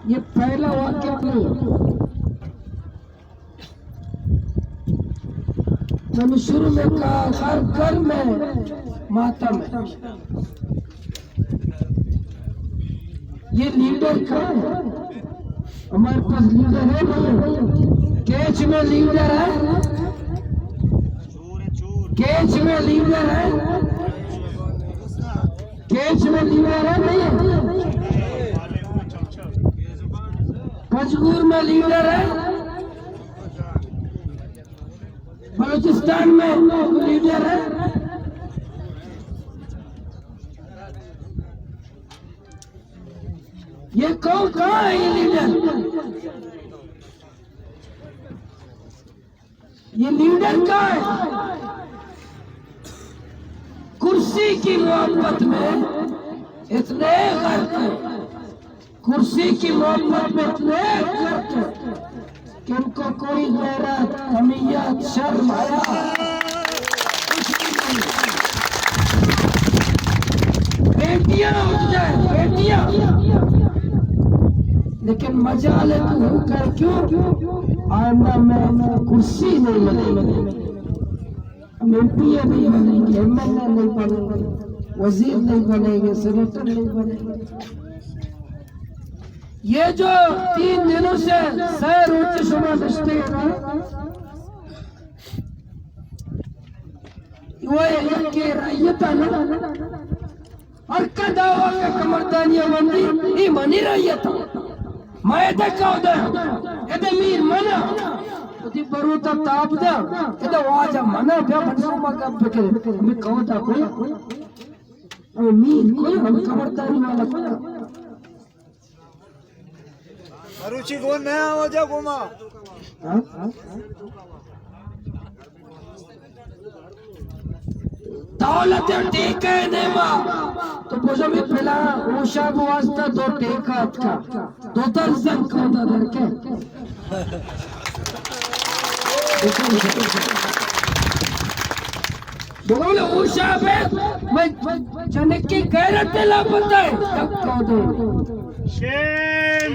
ये पहला वाक्य नहीं है। मैंने शुरू में कहा हर घर में मातम है। ये लीडर कहाँ है? हमारे पास लीडर है नहीं? कैच में लीडर है, कैच में लीडर है, कैच में लीडर है नहीं? कजगूर में लीडर है, बलूचिस्तान में लीडर है। ये कौन कहाँ है ये लीडर? ये लीडर कहाँ है? कुर्सी की मोहब्बत में इतने गर्क है, कुर्सी की मोहब्बत में इतने गर्क है कि इनको कोई गैरत, हमीयत, शर्म, हया कुछ भी नहीं। बेटियां उठ जाए, बेटियां, लेकिन मजाल तू कर क्यों आना में कुर्सी नहीं बनेगी, एमपी नहीं बनेगी, एमएलए नहीं बनेंगे, वजीर नहीं बनेंगे, सेनेटर नहीं बनेंगे। ये जो 3 दिनों से सैर ऊंचे शुमा रिश्ते वो एक रैयत और का दावा का कमरदानिया बंदी ये मनी रैयत मैं देखा ये मीर मना उदी बरूता तापदा ये वाजा मना पे बनसो मगा पे मैं कहता कोई वो मीर कोई हम कमरदानी वाला कोई रुचि कौन नया हो जा गोमा दौलत टेका नेमा तो बोझो में पहला ऊषा को वास्ता 2 टेका का 2 दर्जन का दर के बोले ऊषा पे मैं जनक की गैरत ला पता है तब कह दो शेम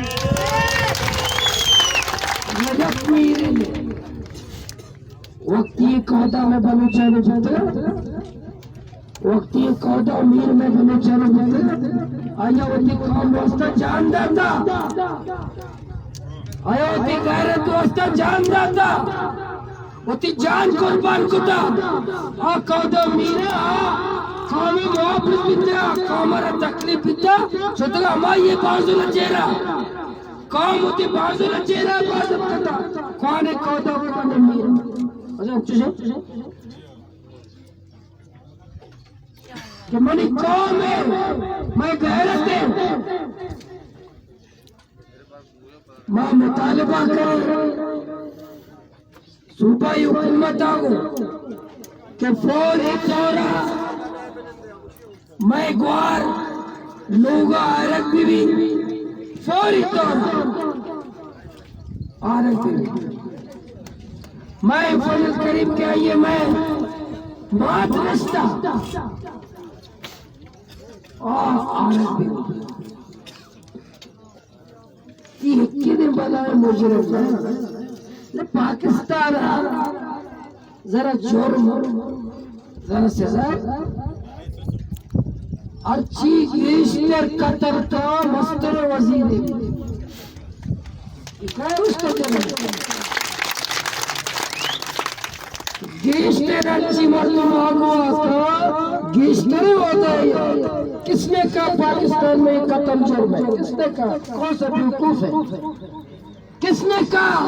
वक्त ये कहता मैं बलूचाने जाता, वक्त ये कहता मीर में बलूचाने जाता, आया वती कौम वास्ता जान देता, आया वती गैरत वास्ता जान देता, वती जान कुर्बान कुता, आ कहता मीर कौम में मोहब्बत बिता, कौमरा तकलीफ बिता, छोटा हमारे ये बाजू न चेहरा कौम होती बाजू न चेहरा बाजू करता कौन है कहता वो ने मीर अच्छा चुसे कि मनी कौम है मैं गैरत है मां मुतालबा करे सूबाई हुकूमत आगो कि फौरी तौरा मैं ग्वार लोगा अरब भी फौरी तौर मैं फजल करीब के आइए मैं मात रिश्ता किने बनाए मुजरिम पाकिस्तान जरा जुर्म जरा सजा अर्ची गैंगस्टर कतर का मस्तर वजीर गैंगस्टर अर्ची मर्दों का गैंगस्टर होता है। किसने कहा पाकिस्तान में कत्ल जुर्म है? किसने कहा? कौन सा बेवकूफ है? किसने कहा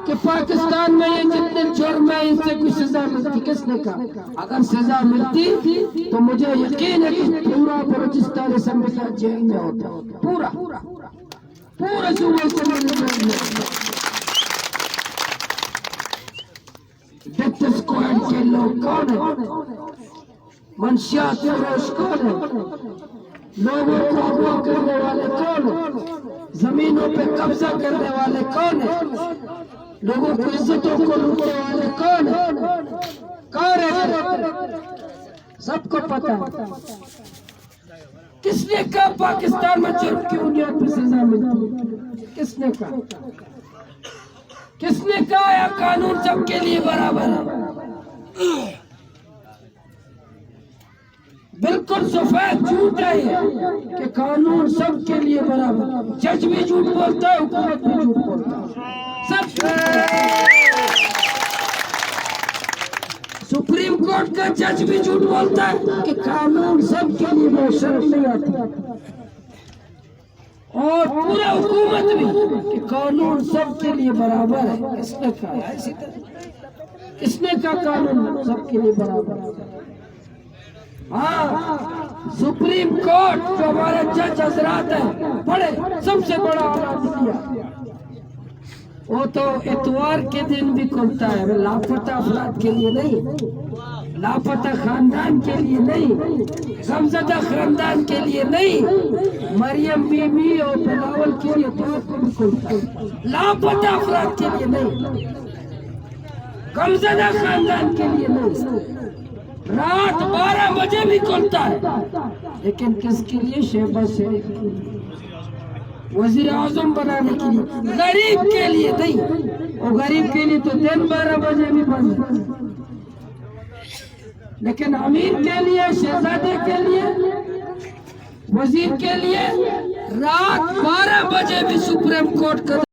कि पाकिस्तान में ये जितने जुर्म है इनसे कोई सजा मिलती? किसने कहा? अगर सजा मिलती तो मुझे यकीन है कि पूरा बलूचिस्तान असेंबली जेल में होता, पूरा पूरा सूबे डेथ स्क्वाड के लोग कौन है? मंशियात फरोश कौन है? लोगों को अगवा करने वाले कौन है? जमीनों पे कब्जा करने वाले कौन है? लोगों को इज्जतों को लूटने वाले कौन है? कौन है? सबको पता है। किसने कहा पाकिस्तान में जुर्म की बुनियाद पर सजा मिलती है? किसने कहा? किसने कहा यह कानून सबके लिए बराबर है? बिल्कुल सफेद झूठ है ये कि कानून सबके लिए बराबर। जज भी झूठ बोलता है, हुकूमत भी झूठ बोलता है, सब सुप्रीम कोर्ट का जज भी झूठ बोलता है कि कानून सबके लिए बेशर्त नहीं आता, और पूरा हुकूमत भी कि कानून सबके लिए बराबर है। किसने कहा? इसी तरह किसने कहा कानून सबके लिए बराबर है? हाँ, सुप्रीम कोर्ट जो हमारे जज हजरात है, बड़े सबसे बड़ा आला दुनिया, वो तो इतवार के दिन भी खुलता है, लापता अफराद के लिए नहीं, लापता खानदान के लिए नहीं, गमजदा खानदान के लिए नहीं, मरियम बीबी और बिलावल के लिए इतवार को भी खुलता है, लापता अफराद के लिए नहीं, गमजदा खानदान के लिए नहीं। रात 12 बजे भी खुलता है, लेकिन किसके लिए? शहबाज शरीफ के लिए, वजीर आजम बनाने के लिए, गरीब के लिए नहीं। और गरीब के लिए तो दिन 12 बजे भी बंद है, लेकिन अमीर के लिए, शहजादे के लिए, वजीर के लिए रात 12 बजे भी सुप्रीम कोर्ट का